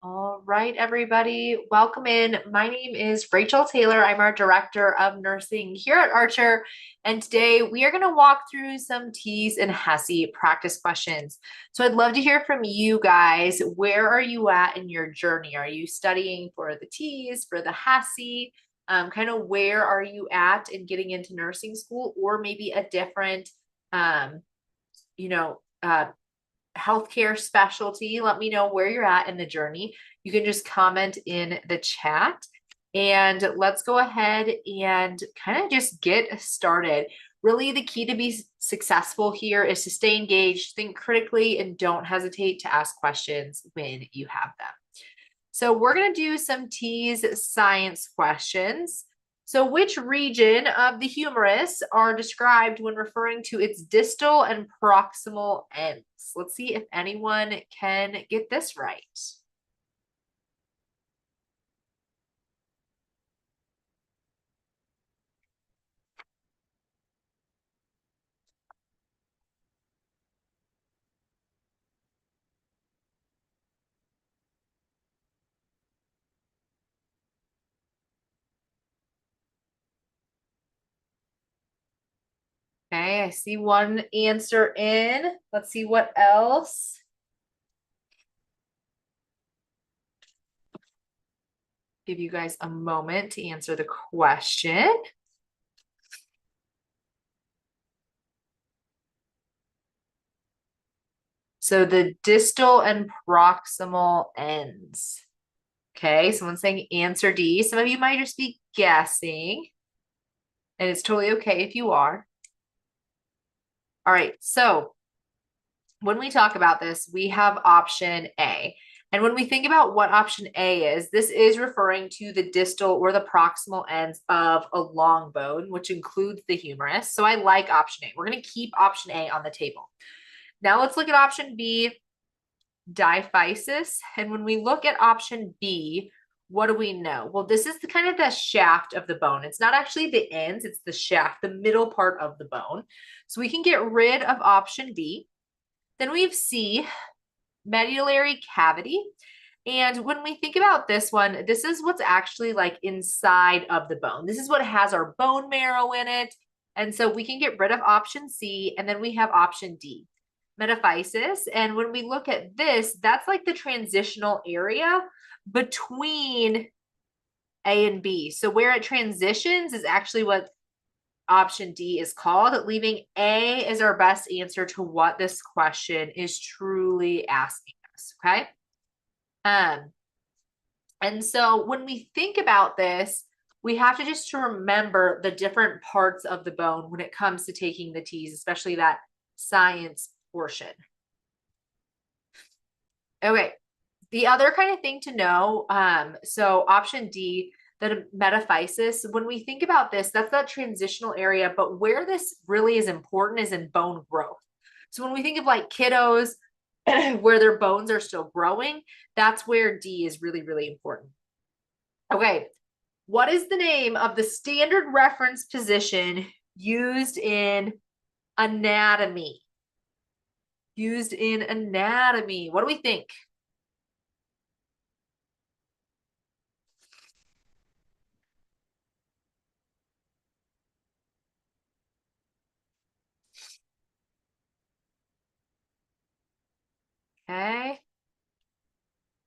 All right, everybody, welcome in. My name is Rachel Taylor. I'm our Director of Nursing here at Archer, and today we are going to walk through some TEAS and HESI practice questions. So I'd love to hear from you guys. Where are you at in your journey? Are you studying for the TEAS, for the HESI? Kind of where are you at in getting into nursing school, or maybe a different, um, you know, uh, healthcare specialty. Let me know where you're at in the journey. You can just comment in the chat and let's go ahead and kind of just get started. Really, the key to be successful here is to stay engaged, think critically, and don't hesitate to ask questions when you have them. So we're going to do some TEAS science questions. So which region of the humerus are described when referring to its distal and proximal ends? Let's see if anyone can get this right. Okay, I see one answer in. Let's see what else. Give you guys a moment to answer the question. So the distal and proximal ends. Okay, someone's saying answer D. Some of you might just be guessing, and it's totally okay if you are. All right, so when we talk about this, we have option A. And when we think about what option A is, this is referring to the distal or the proximal ends of a long bone, which includes the humerus. So I like option A. We're going to keep option A on the table. Now let's look at option B, diaphysis. And when we look at option B, what do we know? Well, this is the kind of the shaft of the bone. It's not actually the ends, it's the shaft, the middle part of the bone. So we can get rid of option B. Then we have C, medullary cavity. And when we think about this one, this is what's actually like inside of the bone. This is what has our bone marrow in it. And so we can get rid of option C, and then we have option D, metaphysis. And when we look at this, that's like the transitional area between A and B. So where it transitions is actually what option D is called, leaving A as our best answer to what this question is truly asking us, okay? And so when we think about this, we have to just to remember the different parts of the bone when it comes to taking the TEAS, especially that science portion. Okay, the other kind of thing to know, so option D, the metaphysis, when we think about this, that's that transitional area, but where this really is important is in bone growth. So when we think of like kiddos where their bones are still growing, that's where D is really, really important. Okay, what is the name of the standard reference position used in anatomy? Used in anatomy. What do we think? Okay.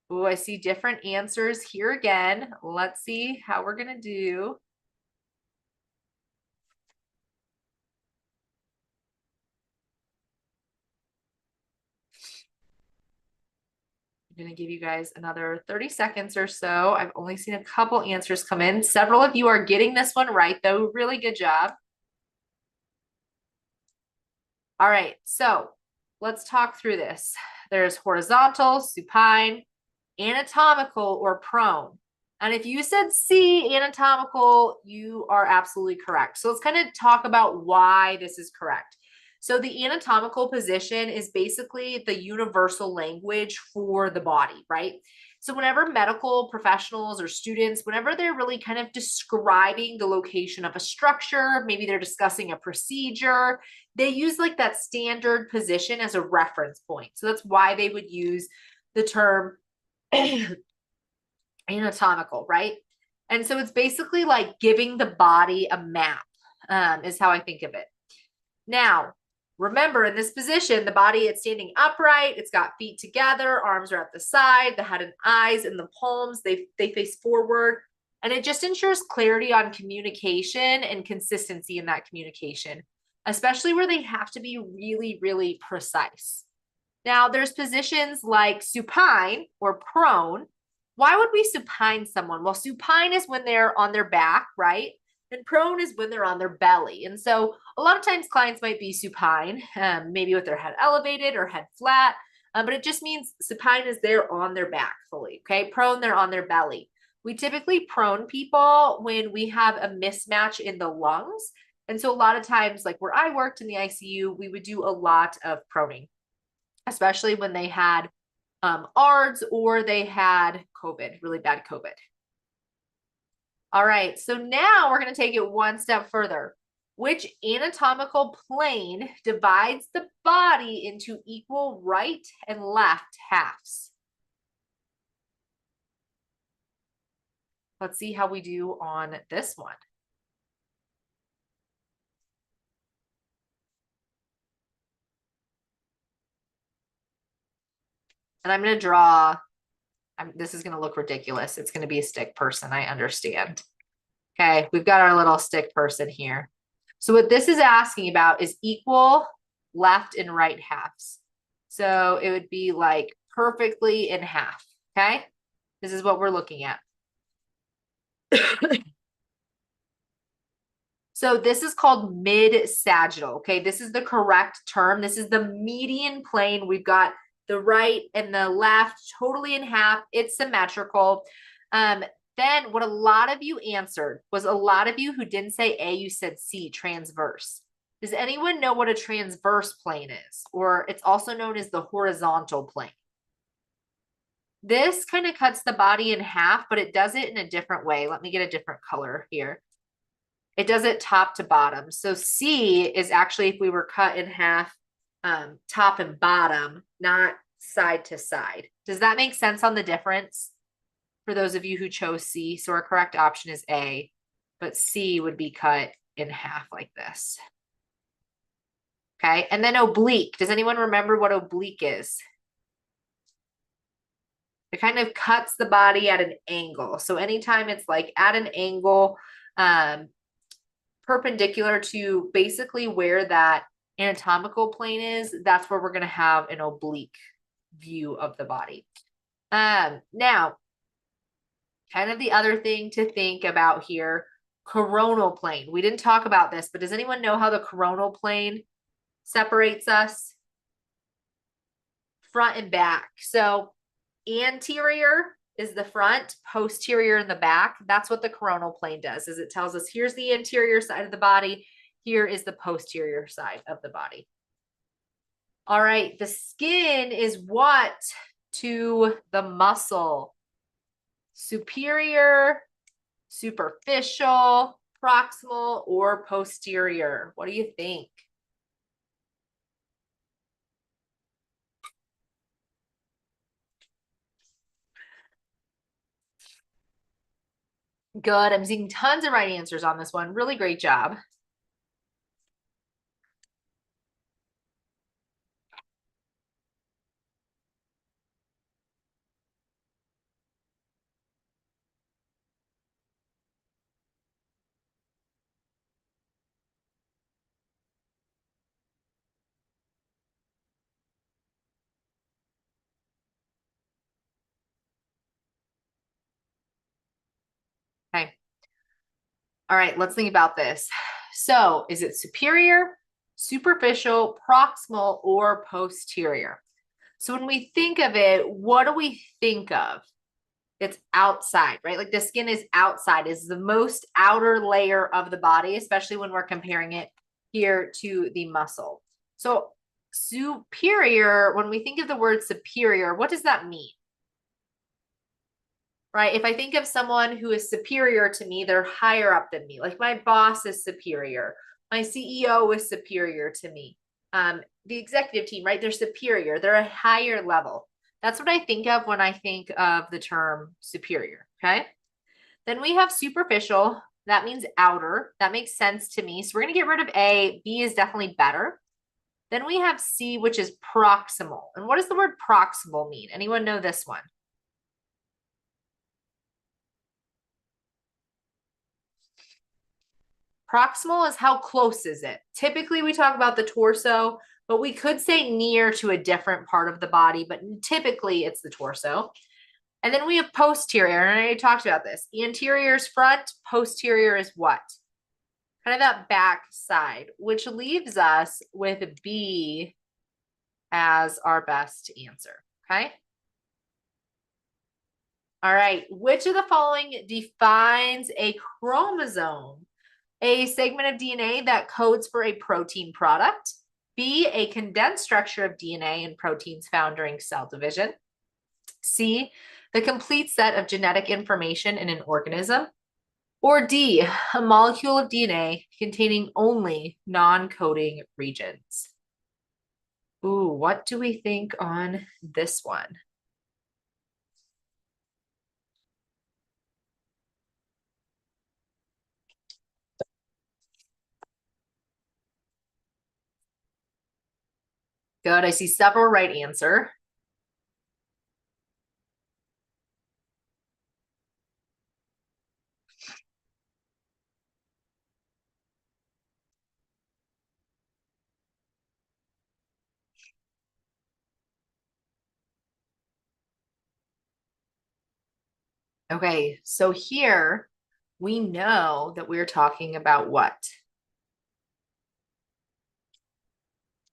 Oh, I see different answers here again. Let's see how we're going to do. I'm going to give you guys another 30 seconds or so. I've only seen a couple answers come in. Several of you are getting this one right, though. Really good job. All right, so let's talk through this. There's horizontal, supine, anatomical, or prone. And if you said C, anatomical, you are absolutely correct. So let's kind of talk about why this is correct. So the anatomical position is basically the universal language for the body, right? So whenever medical professionals or students, whenever they're really kind of describing the location of a structure, maybe they're discussing a procedure, they use like that standard position as a reference point. So that's why they would use the term anatomical, right? And so it's basically like giving the body a map, is how I think of it. Now, remember in this position, the body is standing upright. It's got feet together, arms are at the side, the head and eyes in the palms, they face forward. And it just ensures clarity on communication and consistency in that communication, especially where they have to be really, really precise. Now, there's positions like supine or prone. Why would we supine someone? Well, supine is when they're on their back, right? And prone is when they're on their belly. And so a lot of times clients might be supine, maybe with their head elevated or head flat, but it just means supine is they're on their back fully, okay? Prone, they're on their belly. We typically prone people when we have a mismatch in the lungs. And so a lot of times, like where I worked in the ICU, we would do a lot of proning, especially when they had ARDS or they had COVID, really bad COVID. All right, so now we're going to take it one step further. Which anatomical plane divides the body into equal right and left halves? Let's see how we do on this one. And I'm going to draw, this is going to look ridiculous. It's going to be a stick person, I understand. Okay, we've got our little stick person here. So what this is asking about is equal left and right halves. So it would be like perfectly in half, okay? This is what we're looking at. So this is called mid-sagittal, okay? This is the correct term. This is the median plane. We've got the right and the left totally in half. It's symmetrical. Then what a lot of you answered was a lot of you who didn't say A, you said C, transverse. Does anyone know what a transverse plane is? Or it's also known as the horizontal plane. This kind of cuts the body in half, but it does it in a different way. Let me get a different color here. It does it top to bottom. So C is actually if we were cut in half, top and bottom, not side to side. Does that make sense on the difference for those of you who chose C? So our correct option is A, but C would be cut in half like this. Okay, and then oblique. Does anyone remember what oblique is? It kind of cuts the body at an angle. So anytime it's like at an angle, perpendicular to basically where that anatomical plane is, that's where we're going to have an oblique view of the body. Now, kind of the other thing to think about here, coronal plane. We didn't talk about this, but does anyone know how the coronal plane separates us? Front and back. So anterior is the front, posterior in the back. That's what the coronal plane does, is it tells us here's the anterior side of the body, here is the posterior side of the body. All right, the skin is what to the muscle? Superior, superficial, proximal, or posterior? What do you think? Good. I'm seeing tons of right answers on this one. Really great job. Okay. All right, let's think about this. So is it superior, superficial, proximal, or posterior? So when we think of it, what do we think of? It's outside, right? Like the skin is outside, is the most outer layer of the body, especially when we're comparing it here to the muscle. So superior, when we think of the word superior, what does that mean? Right? If I think of someone who is superior to me, they're higher up than me. Like my boss is superior. My CEO is superior to me. The executive team, right? They're superior. They're a higher level. That's what I think of when I think of the term superior, okay? Then we have superficial. That means outer. That makes sense to me. So we're going to get rid of A. B is definitely better. Then we have C, which is proximal. And what does the word proximal mean? Anyone know this one? Proximal is how close is it? Typically, we talk about the torso, but we could say near to a different part of the body, but typically it's the torso. And then we have posterior, and I already talked about this. Anterior is front, posterior is what? Kind of that back side, which leaves us with B as our best answer, okay? All right, which of the following defines a chromosome? A segment of DNA that codes for a protein product. B, a condensed structure of DNA and proteins found during cell division. C, the complete set of genetic information in an organism. Or D, a molecule of DNA containing only non-coding regions. Ooh, what do we think on this one? Good, I see several right answer. Okay, so here we know that we're talking about what?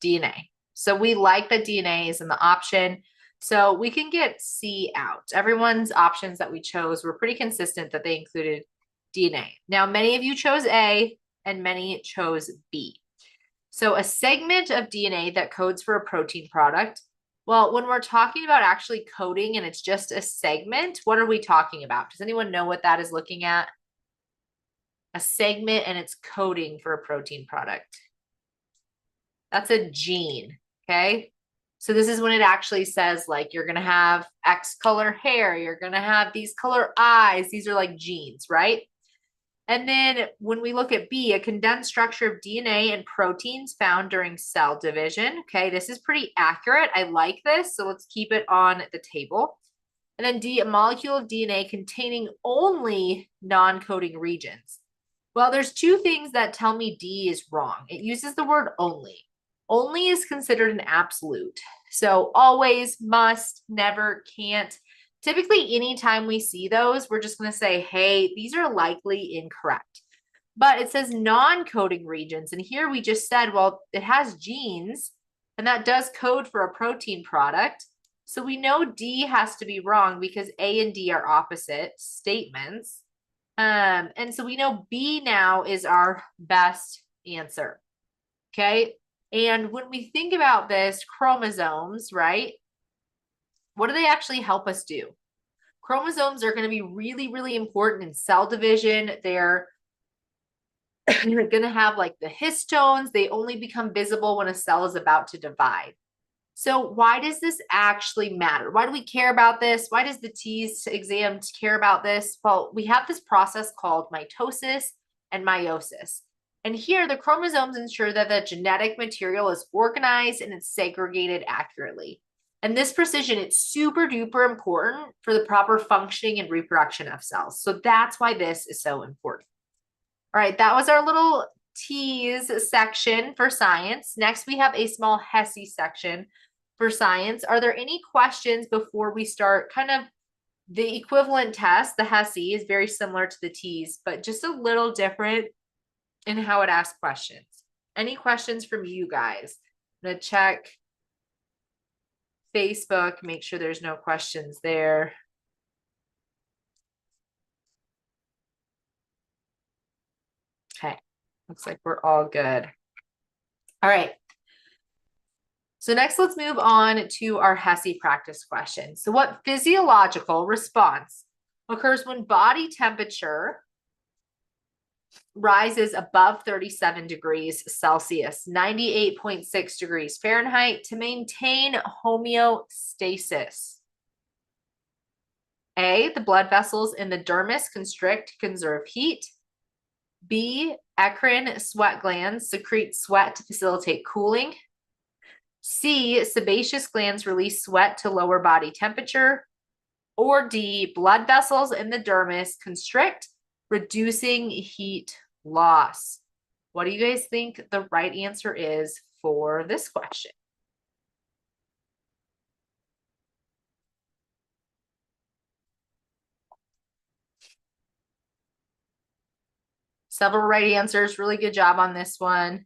DNA. So we like that DNA is in the option. So we can get C out. Everyone's options that we chose were pretty consistent that they included DNA. Now, many of you chose A and many chose B. So a segment of DNA that codes for a protein product. Well, when we're talking about actually coding and it's just a segment, what are we talking about? Does anyone know what that is looking at? A segment and it's coding for a protein product. That's a gene, okay? So this is when it actually says like you're going to have X color hair, you're going to have these color eyes. These are like genes, right? And then when we look at B, a condensed structure of DNA and proteins found during cell division. Okay, this is pretty accurate. I like this, so let's keep it on the table. And then D, a molecule of DNA containing only non-coding regions. Well, there's two things that tell me D is wrong. It uses the word only. Only is considered an absolute. So always, must, never, can't. Typically, anytime we see those, we're just going to say, hey, these are likely incorrect. But it says non-coding regions. And here we just said, well, it has genes, and that does code for a protein product. So we know D has to be wrong because A and D are opposite statements. And so we know B now is our best answer. Okay. And when we think about this, chromosomes, right? What do they actually help us do? Chromosomes are going to be really, really important in cell division. They're going to have like the histones. They only become visible when a cell is about to divide. So why does this actually matter? Why do we care about this? Why does the TEAS exam care about this? Well, we have this process called mitosis and meiosis. And here the chromosomes ensure that the genetic material is organized and it's segregated accurately. And this precision, it's super duper important for the proper functioning and reproduction of cells. So that's why this is so important. All right, that was our little TEAS section for science. Next, we have a small HESI section for science. Are there any questions before we start? Kind of the equivalent test, the HESI is very similar to the TEAS, but just a little different in how it asks questions. Any questions from you guys? I'm gonna check Facebook, make sure there's no questions there. Okay, looks like we're all good. All right. So next, let's move on to our HESI practice question. So what physiological response occurs when body temperature rises above 37 degrees Celsius, 98.6 degrees Fahrenheit to maintain homeostasis? A, the blood vessels in the dermis constrict to conserve heat. B, eccrine sweat glands secrete sweat to facilitate cooling. C, sebaceous glands release sweat to lower body temperature. Or D, blood vessels in the dermis constrict, reducing heat loss. What do you guys think the right answer is for this question? Several right answers. Really good job on this one.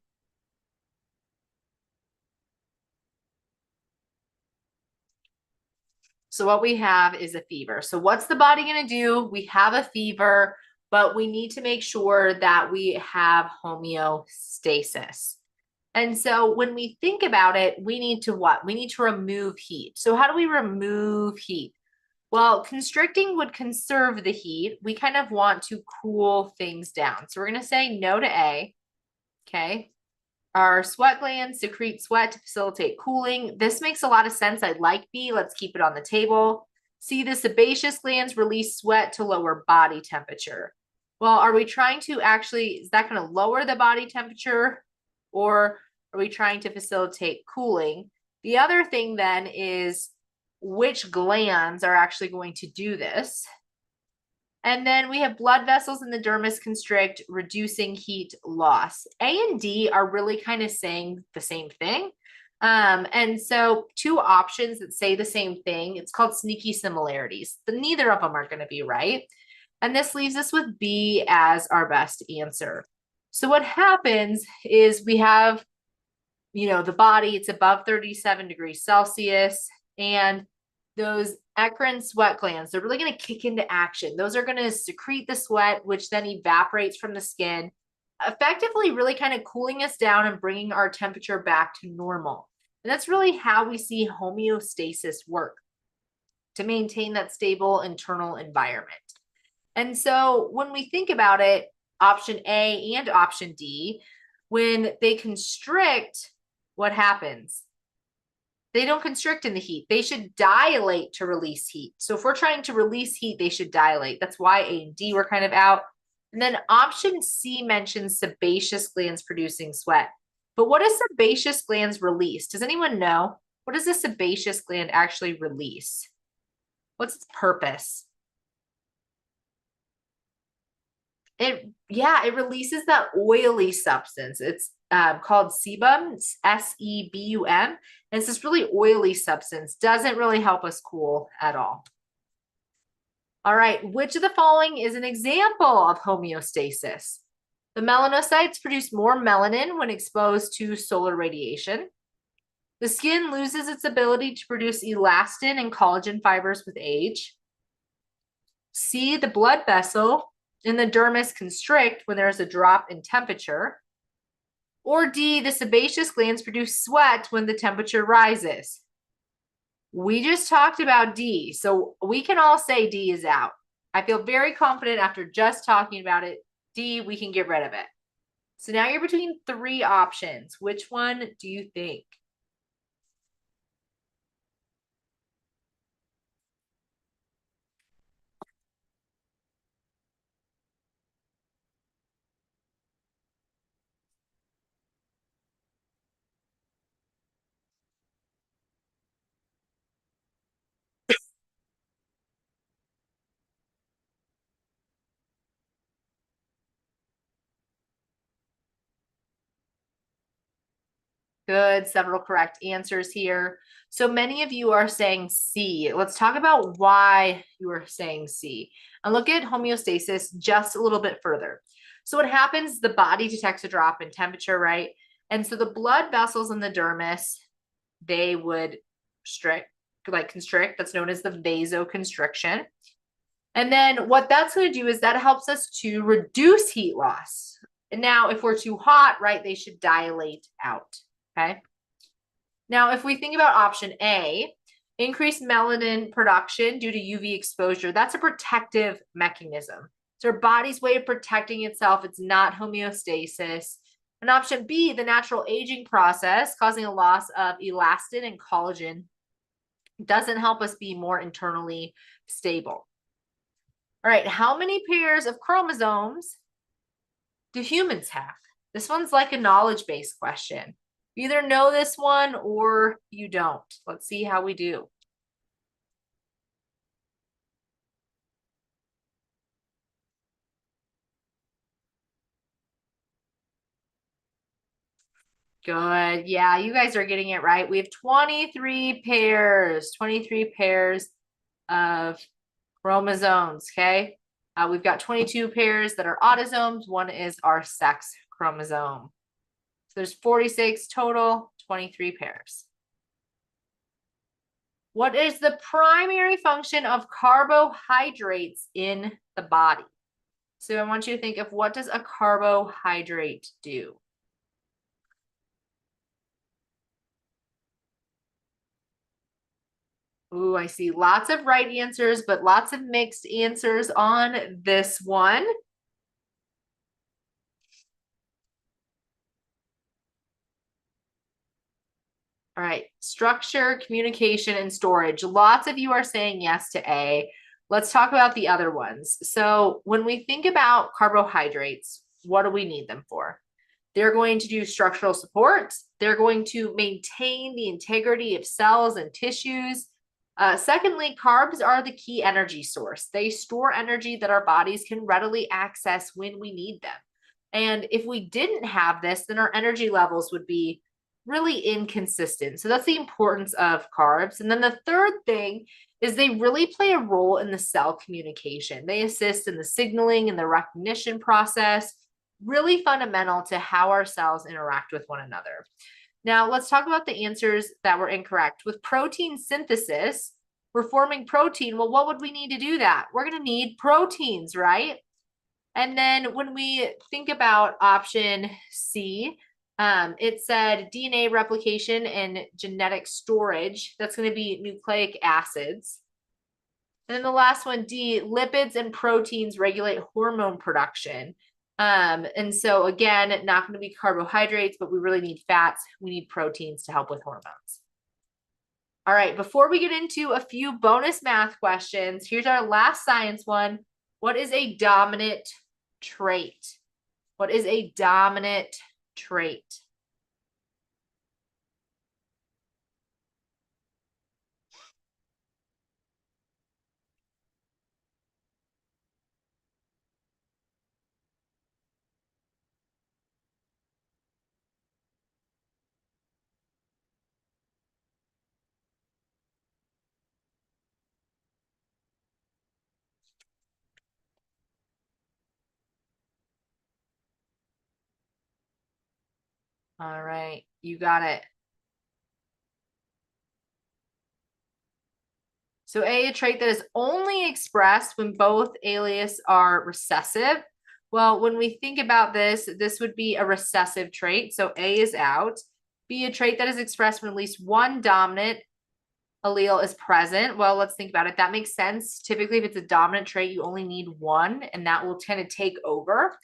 So what we have is a fever. So what's the body going to do? We have a fever, but we need to make sure that we have homeostasis. And so when we think about it, we need to what? We need to remove heat. So how do we remove heat? Well, constricting would conserve the heat. We kind of want to cool things down. So we're going to say no to A. Okay. Our sweat glands secrete sweat to facilitate cooling. This makes a lot of sense. I like B. Let's keep it on the table. C, the sebaceous glands release sweat to lower body temperature. Well, are we trying to actually, is that going to lower the body temperature, or are we trying to facilitate cooling? The other thing then is which glands are actually going to do this. And then we have blood vessels in the dermis constrict, reducing heat loss. A and D are really kind of saying the same thing. And so two options that say the same thing, it's called sneaky similarities. But neither of them are going to be right. And this leaves us with B as our best answer. So what happens is we have, the body, it's above 37 degrees Celsius, and those eccrine sweat glands, they're really going to kick into action. Those are going to secrete the sweat, which then evaporates from the skin, effectively really kind of cooling us down and bringing our temperature back to normal. And that's really how we see homeostasis work, to maintain that stable internal environment. And so when we think about it, option A and option D, when they constrict, what happens? They don't constrict in the heat. They should dilate to release heat. So if we're trying to release heat, they should dilate. That's why A and D were kind of out. And then option C mentions sebaceous glands producing sweat. But what does sebaceous glands release? Does anyone know? What does a sebaceous gland actually release? What's its purpose? It releases that oily substance. It's called sebum, sebum. And it's this really oily substance. Doesn't really help us cool at all. All right, which of the following is an example of homeostasis? The melanocytes produce more melanin when exposed to solar radiation. The skin loses its ability to produce elastin and collagen fibers with age. C, the blood vessel in the dermis constrict when there's a drop in temperature. Or D, the sebaceous glands produce sweat when the temperature rises. We just talked about D, so we can all say D is out. I feel very confident after just talking about it. D, we can get rid of it. So now you're between three options. Which one do you think? Good, several correct answers here. So many of you are saying C. Let's talk about why you are saying C. And look at homeostasis just a little bit further. So what happens, the body detects a drop in temperature, right? And so the blood vessels in the dermis, they would constrict. That's known as the vasoconstriction. And then what that's going to do is that helps us to reduce heat loss. And now if we're too hot, right, they should dilate out. Okay. Now, if we think about option A, increased melanin production due to UV exposure, that's a protective mechanism. It's our body's way of protecting itself. It's not homeostasis. And option B, the natural aging process causing a loss of elastin and collagen, doesn't help us be more internally stable. All right, how many pairs of chromosomes do humans have? This one's like a knowledge-based question. You either know this one or you don't. Let's see how we do. Good. Yeah, you guys are getting it right. We have 23 pairs of chromosomes, okay? We've got 22 pairs that are autosomes. One is our sex chromosome. So there's 46 total, 23 pairs. What is the primary function of carbohydrates in the body? So I want you to think of, what does a carbohydrate do? Ooh, I see lots of right answers, but lots of mixed answers on this one. All right, structure, communication, and storage. Lots of you are saying yes to A. Let's talk about the other ones. So when we think about carbohydrates, what do we need them for? They're going to do structural support. They're going to maintain the integrity of cells and tissues. Secondly, carbs are the key energy source. They store energy that our bodies can readily access when we need them. And if we didn't have this, then our energy levels would be really inconsistent. So that's the importance of carbs. And then the third thing is they really play a role in the cell communication. They assist in the signaling and the recognition process, really fundamental to how our cells interact with one another. Now, let's talk about the answers that were incorrect. With protein synthesis, we're forming protein. Well, what would we need to do that? We're going to need proteins, right? And then when we think about option C, it said DNA replication and genetic storage. That's going to be nucleic acids. And then the last one, D, lipids and proteins regulate hormone production. And so again, not going to be carbohydrates, but we really need fats. We need proteins to help with hormones. All right, before we get into a few bonus math questions, here's our last science one. What is a dominant trait? What is a dominant trait? All right, you got it. So a trait that is only expressed when both alleles are recessive. Well, when we think about this, this would be a recessive trait. So A is out. B, a trait that is expressed when at least one dominant allele is present. Well, let's think about it. That makes sense. Typically, if it's a dominant trait, you only need one, and that will tend to take over.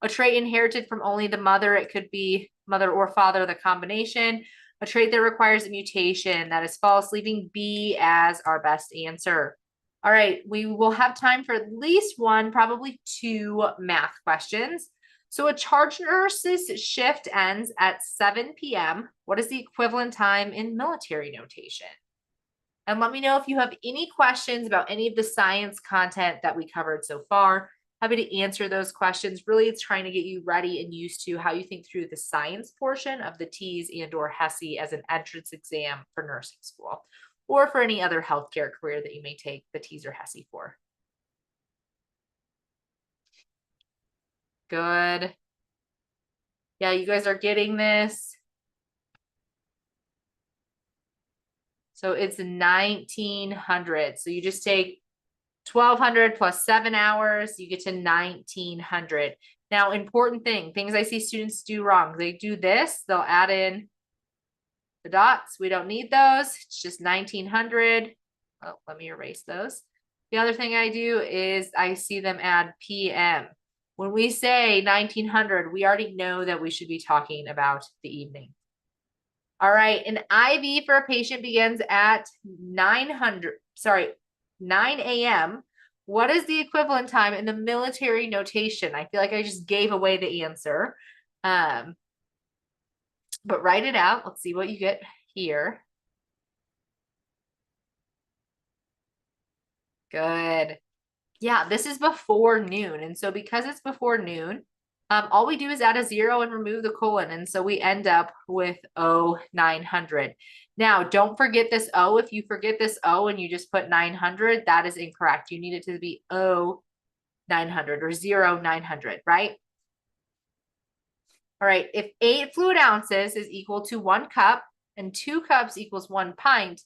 A trait inherited from only the mother, it could be mother or father, the combination. A trait that requires a mutation, that is false, leaving B as our best answer. All right, we will have time for at least one, probably two math questions. So a charge nurse's shift ends at 7 p.m. What is the equivalent time in military notation? And let me know if you have any questions about any of the science content that we covered so far. Happy to answer those questions. Really, it's trying to get you ready and used to how you think through the science portion of the TEAS and or HESI as an entrance exam for nursing school, or for any other healthcare career that you may take the TEAS or HESI for. Good. Yeah, you guys are getting this. So it's 1900. So you just take 1200 plus 7 hours, you get to 1900. Now, important things I see students do wrong. They do this, they'll add in the dots. We don't need those. It's just 1900. Oh, let me erase those. The other thing I do is I see them add PM. When we say 1900, we already know that we should be talking about the evening. All right, an IV for a patient begins at 9 a.m. What is the equivalent time in the military notation? I feel like I just gave away the answer. But write it out. Let's see what you get here. Good. Yeah, this is before noon. And so because it's before noon, all we do is add a 0 and remove the colon. And so we end up with 0900. Now, don't forget this O. If you forget this O and you just put 900, that is incorrect. You need it to be 0900 or 0900, right? All right, if 8 fluid ounces is equal to 1 cup and 2 cups equals 1 pint,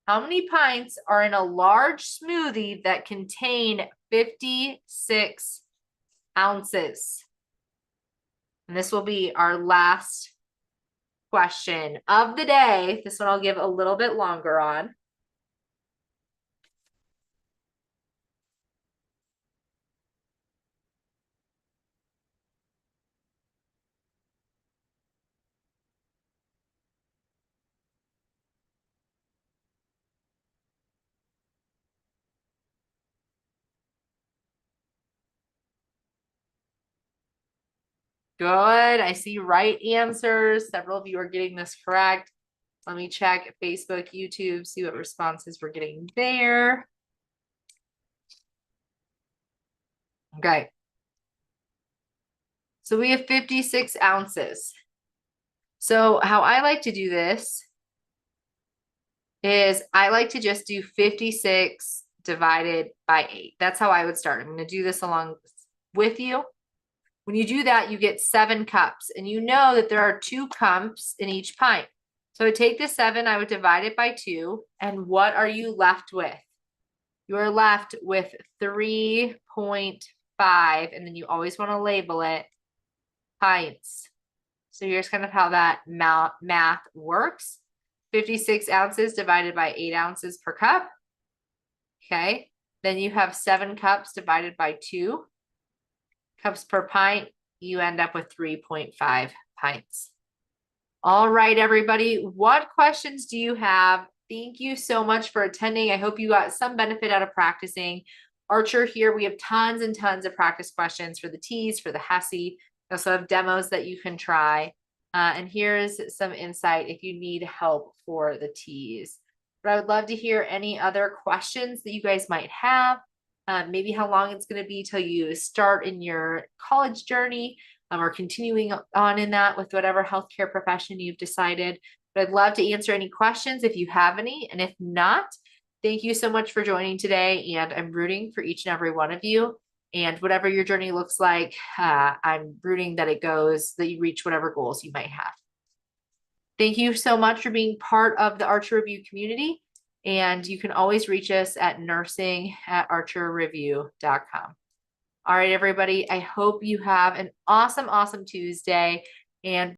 how many pints are in a large smoothie that contain 56 ounces? And this will be our last question of the day. This one I'll give a little bit longer on. Good. I see right answers. Several of you are getting this correct. Let me check Facebook, YouTube, see what responses we're getting there. Okay. So we have 56 ounces. So how I like to do this is I like to just do 56 divided by 8. That's how I would start. I'm going to do this along with you. When you do that, you get 7 cups, and you know that there are 2 cups in each pint. So I take the 7, I would divide it by 2, and what are you left with? You are left with 3.5, and then you always want to label it pints. So here's kind of how that math works. 56 ounces divided by 8 ounces per cup. Okay, then you have 7 cups divided by 2 cups per pint. You end up with 3.5 pints. All right, everybody, what questions do you have? Thank you so much for attending. I hope you got some benefit out of practicing. Archer here, we have tons and tons of practice questions for the TEAS, for the HESI. We also have demos that you can try. And here's some insight if you need help for the TEAS. But I would love to hear any other questions that you guys might have. Maybe how long it's going to be till you start in your college journey, or continuing on in that with whatever healthcare profession you've decided. But I'd love to answer any questions if you have any. And if not, thank you so much for joining today. And I'm rooting for each and every one of you. And whatever your journey looks like, I'm rooting that that you reach whatever goals you might have. Thank you so much for being part of the Archer Review community. And you can always reach us at nursing@archerreview.com. All right, everybody, I hope you have an awesome, awesome Tuesday. And